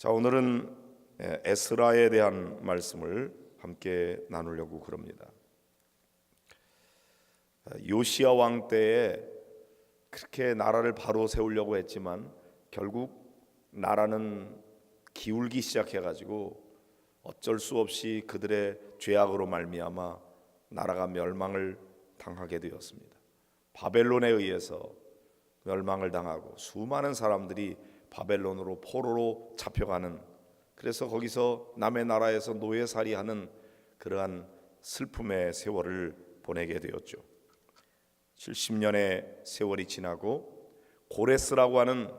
자, 오늘은 에스라에 대한 말씀을 함께 나누려고 그럽니다. 요시야 왕 때에 그렇게 나라를 바로 세우려고 했지만 결국 나라는 기울기 시작해가지고 어쩔 수 없이 그들의 죄악으로 말미암아 나라가 멸망을 당하게 되었습니다. 바벨론에 의해서 멸망을 당하고 수많은 사람들이 바벨론으로 포로로 잡혀가는, 그래서 거기서 남의 나라에서 노예살이하는 그러한 슬픔의 세월을 보내게 되었죠. 70년의 세월이 지나고 고레스라고 하는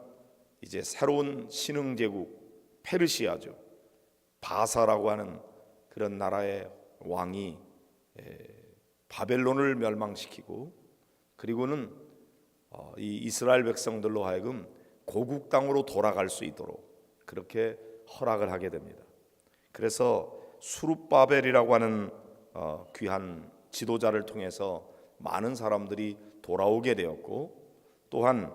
이제 새로운 신흥제국 페르시아죠, 바사라고 하는 그런 나라의 왕이 바벨론을 멸망시키고, 그리고는 이 이스라엘 백성들로 하여금 고국 땅으로 돌아갈 수 있도록 그렇게 허락을 하게 됩니다. 그래서 수룹바벨이라고 하는 귀한 지도자를 통해서 많은 사람들이 돌아오게 되었고, 또한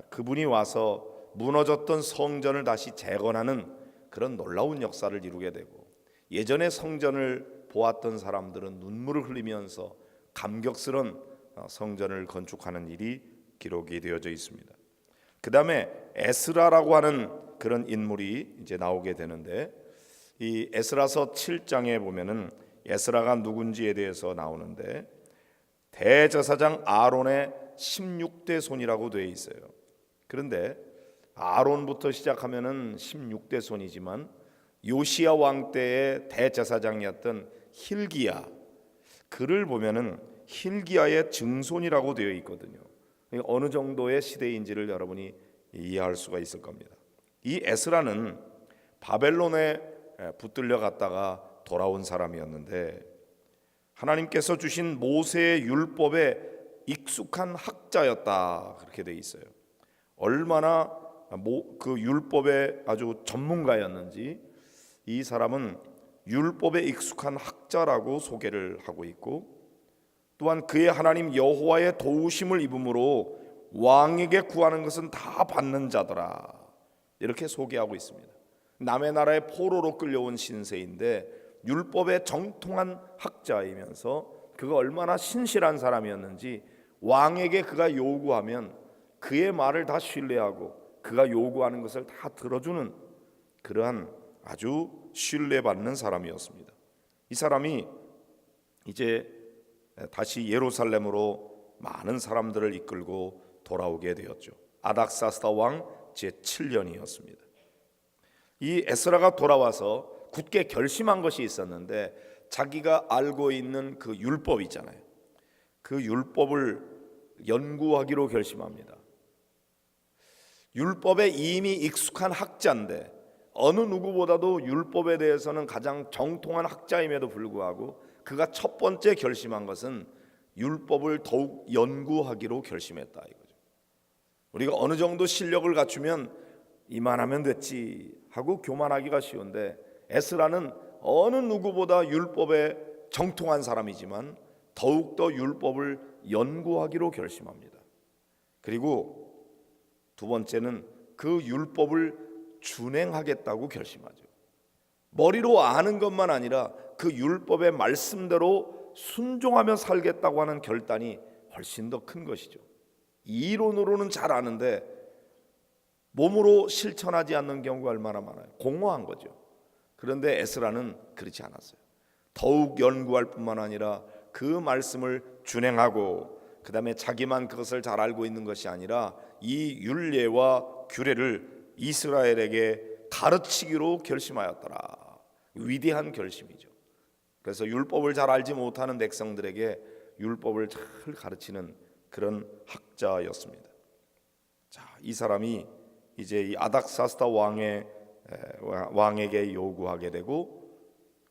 그분이 와서 무너졌던 성전을 다시 재건하는 그런 놀라운 역사를 이루게 되고, 예전에 성전을 보았던 사람들은 눈물을 흘리면서 감격스러운 성전을 건축하는 일이 기록이 되어져 있습니다. 그 다음에 에스라라고 하는 그런 인물이 이제 나오게 되는데, 이 에스라서 7장에 보면은 에스라가 누군지에 대해서 나오는데, 대제사장 아론의 16대 손이라고 되어 있어요. 그런데 아론부터 시작하면은 16대 손이지만 요시야 왕 때의 대제사장이었던 hil기야, 그를 보면은 hil기야의 증손이라고 되어 있거든요. 어느 정도의 시대인지를 여러분이 이해할 수가 있을 겁니다. 이 에스라는 바벨론에 붙들려 갔다가 돌아온 사람이었는데, 하나님께서 주신 모세의 율법에 익숙한 학자였다, 그렇게 되어 있어요. 얼마나 그 율법의 아주 전문가였는지 이 사람은 율법에 익숙한 학자라고 소개를 하고 있고, 또한 그의 하나님 여호와의 도우심을 입음으로 왕에게 구하는 것은 다 받는 자더라, 이렇게 소개하고 있습니다. 남의 나라의 포로로 끌려온 신세인데 율법에 정통한 학자이면서 그가 얼마나 신실한 사람이었는지, 왕에게 그가 요구하면 그의 말을 다 신뢰하고 그가 요구하는 것을 다 들어주는 그러한 아주 신뢰받는 사람이었습니다. 이 사람이 이제 다시 예루살렘으로 많은 사람들을 이끌고 돌아오게 되었죠. 아닥사스다 왕 제7년이었습니다. 이 에스라가 돌아와서 굳게 결심한 것이 있었는데, 자기가 알고 있는 그 율법 있잖아요, 그 율법을 연구하기로 결심합니다. 율법에 이미 익숙한 학자인데, 어느 누구보다도 율법에 대해서는 가장 정통한 학자임에도 불구하고 그가 첫 번째 결심한 것은 율법을 더욱 연구하기로 결심했다, 이거죠. 우리가 어느 정도 실력을 갖추면 이만하면 됐지 하고 교만하기가 쉬운데, 에스라는 어느 누구보다 율법에 정통한 사람이지만 더욱더 율법을 연구하기로 결심합니다. 그리고 두 번째는 그 율법을 준행하겠다고 결심하죠. 머리로 아는 것만 아니라 그 율법의 말씀대로 순종하며 살겠다고 하는 결단이 훨씬 더 큰 것이죠. 이론으로는 잘 아는데 몸으로 실천하지 않는 경우가 얼마나 많아요. 공허한 거죠. 그런데 에스라는 그렇지 않았어요. 더욱 연구할 뿐만 아니라 그 말씀을 준행하고, 그 다음에 자기만 그것을 잘 알고 있는 것이 아니라 이 율례와 규례를 이스라엘에게 가르치기로 결심하였더라. 위대한 결심이죠. 그래서 율법을 잘 알지 못하는 백성들에게 율법을 잘 가르치는 그런 학자였습니다. 자, 이 사람이 이제 이 아닥사스다 왕에게 요구하게 되고,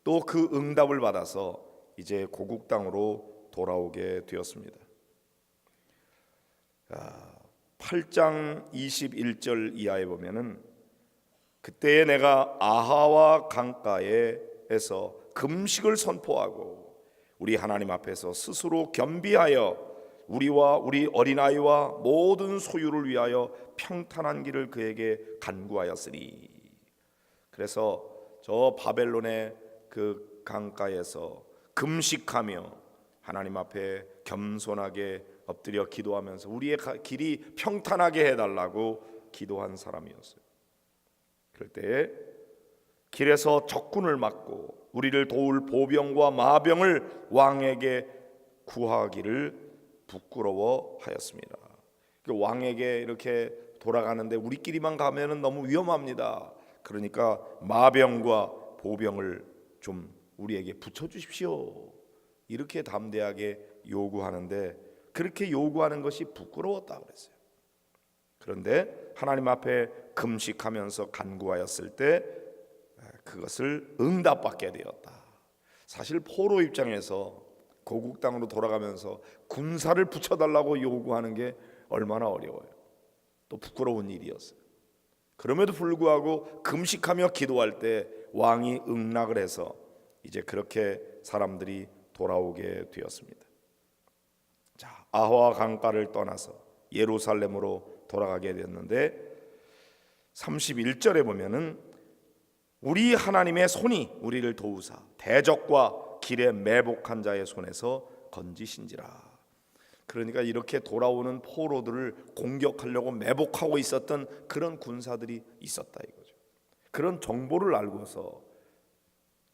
또 그 응답을 받아서 이제 고국 땅으로 돌아오게 되었습니다. 8장 21절 이하에 보면은, 그때에 내가 아하와 강가에서 금식을 선포하고 우리 하나님 앞에서 스스로 겸비하여 우리와 우리 어린아이와 모든 소유를 위하여 평탄한 길을 그에게 간구하였으니, 그래서 저 바벨론의 그 강가에서 금식하며 하나님 앞에 겸손하게 엎드려 기도하면서 우리의 길이 평탄하게 해달라고 기도한 사람이었어요. 그럴 때 길에서 적군을 막고 우리를 도울 보병과 마병을 왕에게 구하기를 부끄러워하였습니다. 왕에게 이렇게 돌아가는데 우리끼리만 가면은 너무 위험합니다. 그러니까 마병과 보병을 좀 우리에게 붙여주십시오. 이렇게 담대하게 요구하는데 그렇게 요구하는 것이 부끄러웠다 그랬어요. 그런데 하나님 앞에 금식하면서 간구하였을 때 그것을 응답받게 되었다. 사실 포로 입장에서 고국 땅으로 돌아가면서 군사를 붙여달라고 요구하는 게 얼마나 어려워요. 또 부끄러운 일이었어요. 그럼에도 불구하고 금식하며 기도할 때 왕이 응낙을 해서 이제 그렇게 사람들이 돌아오게 되었습니다. 자, 아화 강가를 떠나서 예루살렘으로 돌아가게 됐는데 31절에 보면은 우리 하나님의 손이 우리를 도우사 대적과 길에 매복한 자의 손에서 건지신지라. 그러니까 이렇게 돌아오는 포로들을 공격하려고 매복하고 있었던 그런 군사들이 있었다 이거죠. 그런 정보를 알고서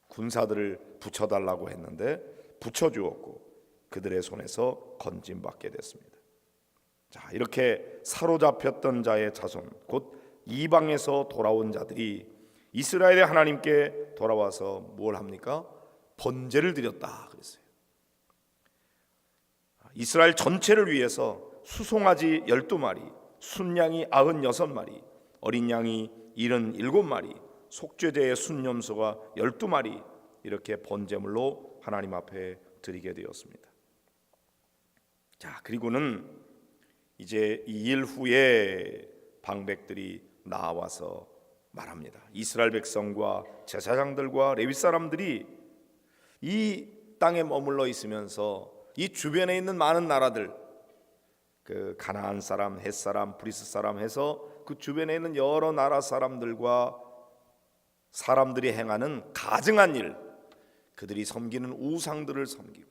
군사들을 붙여달라고 했는데 붙여주었고 그들의 손에서 건짐받게 됐습니다. 자, 이렇게 사로잡혔던 자의 자손 곧 이방에서 돌아온 자들이 이스라엘의 하나님께 돌아와서 뭘 합니까? 번제를 드렸다 그랬어요. 이스라엘 전체를 위해서 수송아지 12마리, 순양이 96마리, 어린 양이 77마리, 속죄제의 순염소가 12마리 이렇게 번제물로 하나님 앞에 드리게 되었습니다. 자, 그리고는 이제 이 일 후에 방백들이 나와서 말합니다. 이스라엘 백성과 제사장들과 레위 사람들이 이 땅에 머물러 있으면서 이 주변에 있는 많은 나라들, 그 가나안 사람, 헷 사람, 브리스 사람 해서 그 주변에 있는 여러 나라 사람들과 사람들이 행하는 가증한 일, 그들이 섬기는 우상들을 섬기고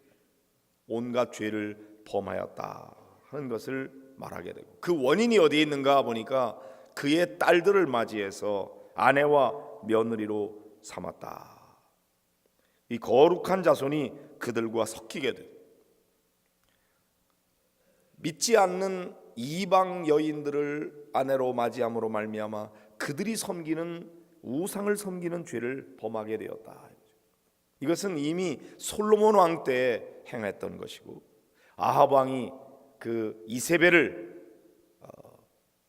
온갖 죄를 범하였다 하는 것을 말하게 되고 그 원인이 어디에 있는가 보니까 그의 딸들을 맞이해서 아내와 며느리로 삼았다. 이 거룩한 자손이 그들과 섞이게 돼. 믿지 않는 이방 여인들을 아내로 맞이함으로 말미암아 그들이 섬기는 우상을 섬기는 죄를 범하게 되었다. 이것은 이미 솔로몬 왕 때 행했던 것이고 아합 왕이 그 이세벨을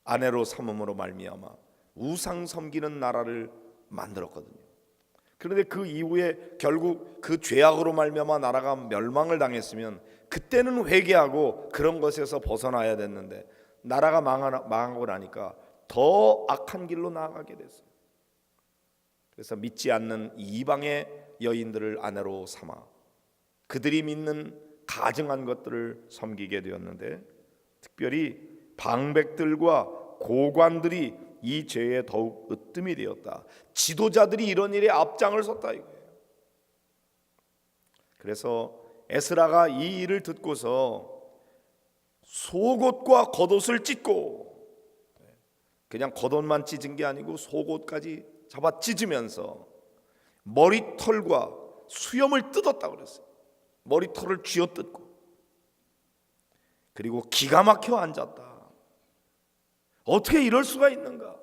아내로 삼음으로 말미암아 우상 섬기는 나라를 만들었거든요. 그런데 그 이후에 결국 그 죄악으로 말미암아 나라가 멸망을 당했으면 그때는 회개하고 그런 것에서 벗어나야 됐는데 나라가 망하고 나니까 더 악한 길로 나아가게 됐어요. 그래서 믿지 않는 이방의 여인들을 아내로 삼아 그들이 믿는 가증한 것들을 섬기게 되었는데 특별히 방백들과 고관들이 이 죄에 더욱 으뜸이 되었다. 지도자들이 이런 일에 앞장을 섰다 이거예요. 그래서 에스라가 이 일을 듣고서 속옷과 겉옷을 찢고 그냥 겉옷만 찢은 게 아니고 속옷까지 잡아 찢으면서 머리털과 수염을 뜯었다 그랬어요. 머리털을 쥐어뜯고 그리고 기가 막혀 앉았다. 어떻게 이럴 수가 있는가?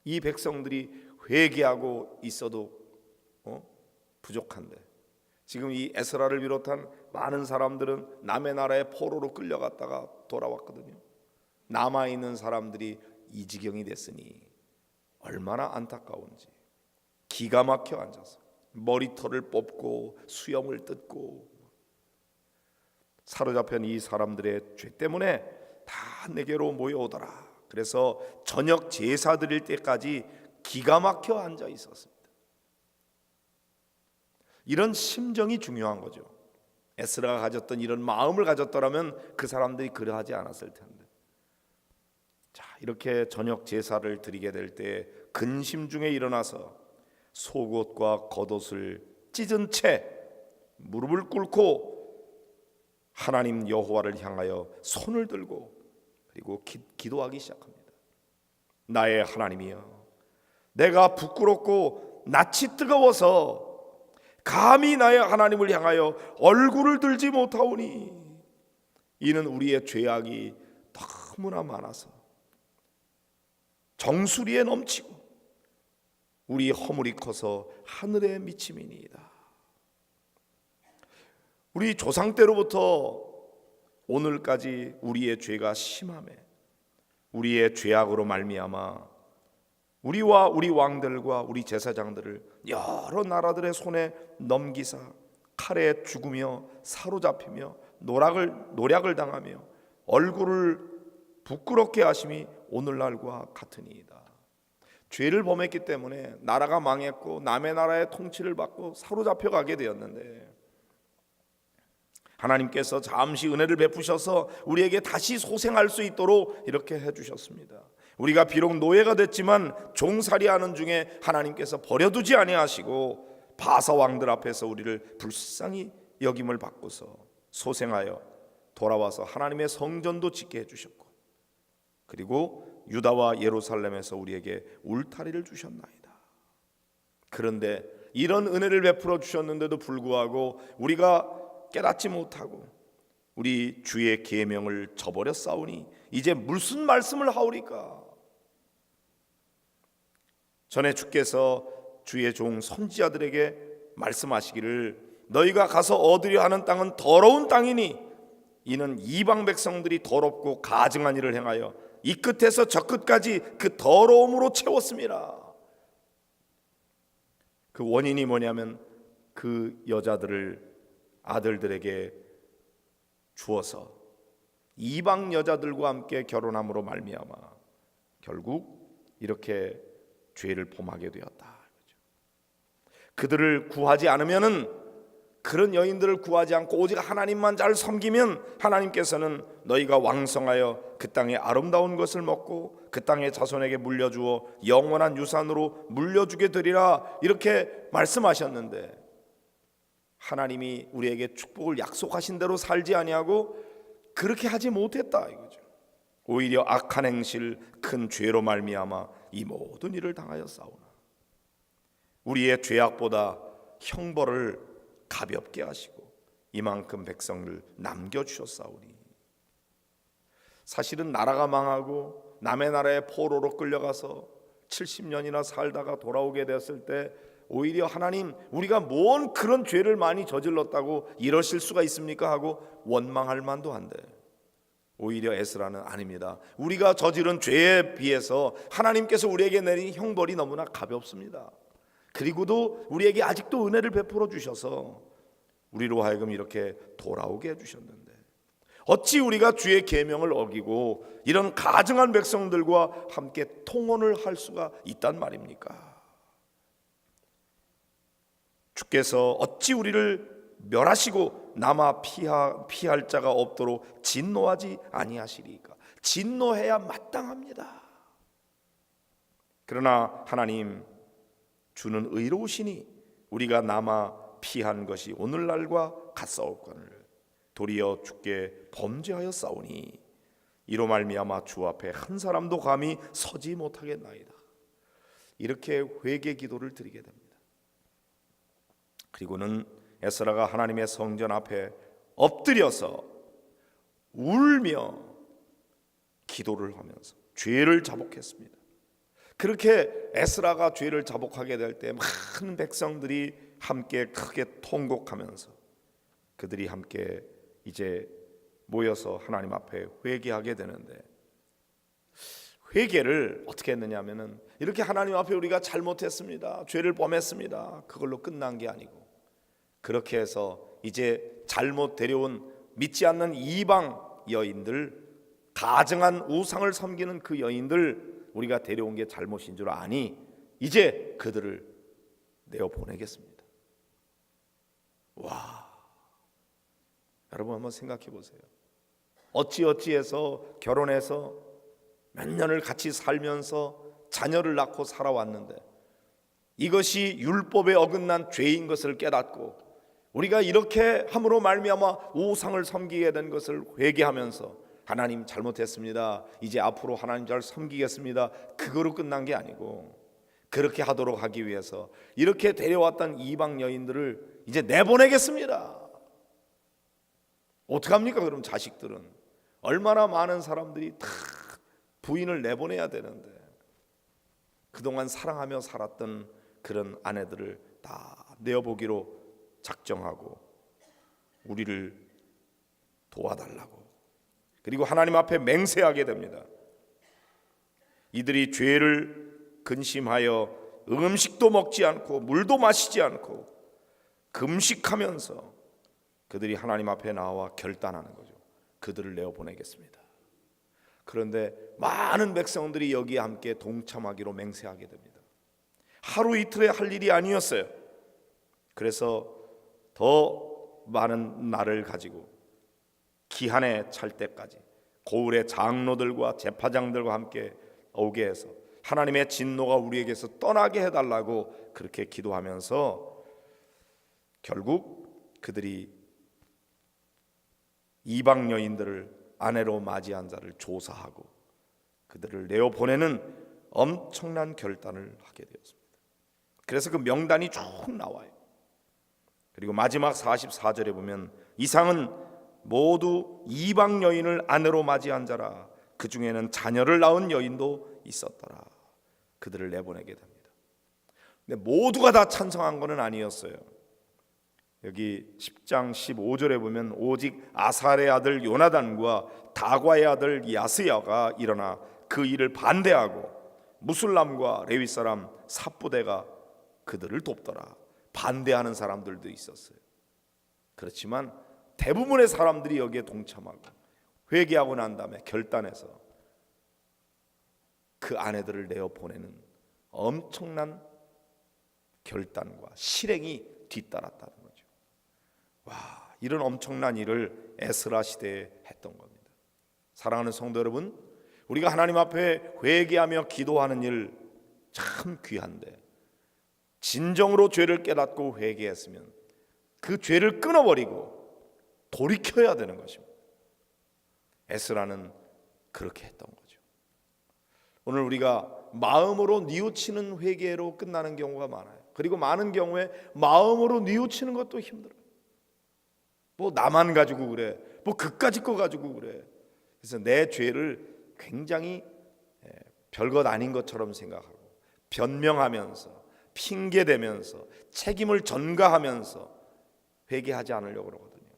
이 백성들이 회개하고 있어도 부족한데 지금 이 에스라를 비롯한 많은 사람들은 남의 나라에 포로로 끌려갔다가 돌아왔거든요. 남아있는 사람들이 이 지경이 됐으니 얼마나 안타까운지 기가 막혀 앉아서 머리털을 뽑고 수염을 뜯고 사로잡힌 이 사람들의 죄 때문에 다 내게로 모여오더라. 그래서 저녁 제사 드릴 때까지 기가 막혀 앉아 있었습니다. 이런 심정이 중요한 거죠. 에스라가 가졌던 이런 마음을 가졌더라면 그 사람들이 그러하지 않았을 텐데. 자, 이렇게 저녁 제사를 드리게 될 때 근심 중에 일어나서 속옷과 겉옷을 찢은 채 무릎을 꿇고 하나님 여호와를 향하여 손을 들고 그리고 기도하기 시작합니다. 나의 하나님이여, 내가 부끄럽고 낯이 뜨거워서 감히 나의 하나님을 향하여 얼굴을 들지 못하오니 이는 우리의 죄악이 너무나 많아서 정수리에 넘치고 우리 허물이 커서 하늘에 미침이니이다. 우리 조상 때로부터 오늘까지 우리의 죄가 심하매 우리의 죄악으로 말미암아 우리와 우리 왕들과 우리 제사장들을 여러 나라들의 손에 넘기사 칼에 죽으며 사로잡히며 노략을 당하며 얼굴을 부끄럽게 하심이 오늘날과 같으니이다. 죄를 범했기 때문에 나라가 망했고 남의 나라의 통치를 받고 사로잡혀 가게 되었는데 하나님께서 잠시 은혜를 베푸셔서 우리에게 다시 소생할 수 있도록 이렇게 해주셨습니다. 우리가 비록 노예가 됐지만 종살이하는 중에 하나님께서 버려두지 아니하시고 바사 왕들 앞에서 우리를 불쌍히 여김을 받고서 소생하여 돌아와서 하나님의 성전도 짓게 해주셨고 그리고 유다와 예루살렘에서 우리에게 울타리를 주셨나이다. 그런데 이런 은혜를 베풀어 주셨는데도 불구하고 우리가 깨닫지 못하고 우리 주의 계명을 저버렸사오니 이제 무슨 말씀을 하오리까? 전에 주께서 주의 종 선지자들에게 말씀하시기를 너희가 가서 얻으려 하는 땅은 더러운 땅이니 이는 이방 백성들이 더럽고 가증한 일을 행하여 이 끝에서 저 끝까지 그 더러움으로 채웠습니다. 그 원인이 뭐냐면 그 여자들을 아들들에게 주어서 이방 여자들과 함께 결혼함으로 말미암아 결국 이렇게 죄를 범하게 되었다. 그들을 구하지 않으면은 그런 여인들을 구하지 않고 오직 하나님만 잘 섬기면 하나님께서는 너희가 왕성하여 그 땅의 아름다운 것을 먹고 그 땅의 자손에게 물려주어 영원한 유산으로 물려주게 되리라 이렇게 말씀하셨는데 하나님이 우리에게 축복을 약속하신 대로 살지 아니하고 그렇게 하지 못했다 이거죠. 오히려 악한 행실 큰 죄로 말미암아 이 모든 일을 당하였사오나 우리의 죄악보다 형벌을 가볍게 하시고 이만큼 백성을 남겨주셨사오니 사실은 나라가 망하고 남의 나라에 포로로 끌려가서 70년이나 살다가 돌아오게 됐을 때 오히려 하나님 우리가 뭔 그런 죄를 많이 저질렀다고 이러실 수가 있습니까 하고 원망할 만도 한데 오히려 에스라는 아닙니다. 우리가 저지른 죄에 비해서 하나님께서 우리에게 내린 형벌이 너무나 가볍습니다. 그리고도 우리에게 아직도 은혜를 베풀어 주셔서 우리로 하여금 이렇게 돌아오게 해주셨는데 어찌 우리가 주의 계명을 어기고 이런 가증한 백성들과 함께 통혼을 할 수가 있단 말입니까? 주께서 어찌 우리를 멸하시고 남아 피할 자가 없도록 진노하지 아니하시리까? 진노해야 마땅합니다. 그러나 하나님 주는 의로우시니 우리가 남아 피한 것이 오늘날과 같사옵거늘 도리어 주께 범죄하여 싸우니 이로 말미암아 주 앞에 한 사람도 감히 서지 못하겠나이다. 이렇게 회개 기도를 드리게 됩니다. 그리고는 에스라가 하나님의 성전 앞에 엎드려서 울며 기도를 하면서 죄를 자복했습니다. 그렇게 에스라가 죄를 자복하게 될 때 많은 백성들이 함께 크게 통곡하면서 그들이 함께 이제 모여서 하나님 앞에 회개하게 되는데 회개를 어떻게 했느냐 하면은 이렇게 하나님 앞에 우리가 잘못했습니다, 죄를 범했습니다, 그걸로 끝난 게 아니고 그렇게 해서 이제 잘못 데려온 믿지 않는 이방 여인들, 가증한 우상을 섬기는 그 여인들 우리가 데려온 게 잘못인 줄 아니 이제 그들을 내어 보내겠습니다. 와, 여러분 한번 생각해 보세요. 어찌어찌해서 결혼해서 몇 년을 같이 살면서 자녀를 낳고 살아왔는데 이것이 율법에 어긋난 죄인 것을 깨닫고 우리가 이렇게 함으로 말미암아 우상을 섬기게 된 것을 회개하면서 하나님 잘못했습니다, 이제 앞으로 하나님 잘 섬기겠습니다, 그거로 끝난 게 아니고 그렇게 하도록 하기 위해서 이렇게 데려왔던 이방 여인들을 이제 내보내겠습니다. 어떡합니까? 그럼 자식들은 얼마나 많은 사람들이 다 부인을 내보내야 되는데 그동안 사랑하며 살았던 그런 아내들을 다 내어보기로 작정하고 우리를 도와달라고, 그리고 하나님 앞에 맹세하게 됩니다. 이들이 죄를 근심하여 음식도 먹지 않고 물도 마시지 않고 금식하면서 그들이 하나님 앞에 나와 결단하는 거죠. 그들을 내어보내겠습니다. 그런데 많은 백성들이 여기에 함께 동참하기로 맹세하게 됩니다. 하루 이틀에 할 일이 아니었어요. 그래서 더 많은 날을 가지고 기한에 찰 때까지 고을의 장로들과 제파장들과 함께 오게 해서 하나님의 진노가 우리에게서 떠나게 해달라고 그렇게 기도하면서 결국 그들이 이방 여인들을 아내로 맞이한 자를 조사하고 그들을 내어보내는 엄청난 결단을 하게 되었습니다. 그래서 그 명단이 쭉 나와요. 그리고 마지막 44절에 보면 이상은 모두 이방 여인을 아내로 맞이한 자라, 그 중에는 자녀를 낳은 여인도 있었더라. 그들을 내보내게 됩니다. 근데 모두가 다 찬성한 것은 아니었어요. 여기 10장 15절에 보면 오직 아살의 아들 요나단과 다과의 아들 야스야가 일어나 그 일을 반대하고 무술람과 레위 사람 삽부대가 그들을 돕더라. 반대하는 사람들도 있었어요. 그렇지만 대부분의 사람들이 여기에 동참하고 회개하고 난 다음에 결단해서 그 아내들을 내어보내는 엄청난 결단과 실행이 뒤따랐다는 거죠. 와, 이런 엄청난 일을 에스라 시대에 했던 겁니다. 사랑하는 성도 여러분, 우리가 하나님 앞에 회개하며 기도하는 일 참 귀한데 진정으로 죄를 깨닫고 회개했으면 그 죄를 끊어버리고 돌이켜야 되는 것입니다. 에스라는 그렇게 했던 거죠. 오늘 우리가 마음으로 뉘우치는 회개로 끝나는 경우가 많아요. 그리고 많은 경우에 마음으로 뉘우치는 것도 힘들어요. 뭐 나만 가지고 그래, 뭐 그까짓 거 가지고 그래. 그래서 내 죄를 굉장히 별것 아닌 것처럼 생각하고 변명하면서 핑계대면서 책임을 전가하면서 회개하지 않으려고 그러거든요.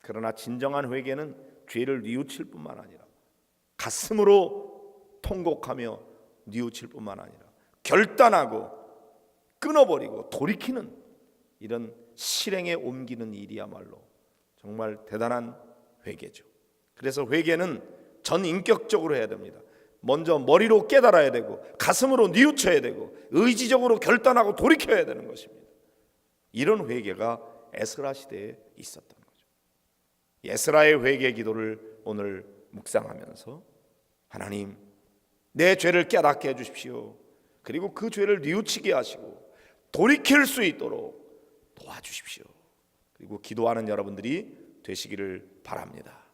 그러나 진정한 회개는 죄를 뉘우칠 뿐만 아니라 가슴으로 통곡하며 뉘우칠 뿐만 아니라 결단하고 끊어버리고 돌이키는 이런 실행에 옮기는 일이야말로 정말 대단한 회개죠. 그래서 회개는 전인격적으로 해야 됩니다. 먼저 머리로 깨달아야 되고 가슴으로 뉘우쳐야 되고 의지적으로 결단하고 돌이켜야 되는 것입니다. 이런 회개가 에스라 시대에 있었던 거죠. 에스라의 회개 기도를 오늘 묵상하면서 하나님, 내 죄를 깨닫게 해주십시오. 그리고 그 죄를 뉘우치게 하시고 돌이킬 수 있도록 도와주십시오. 그리고 기도하는 여러분들이 되시기를 바랍니다.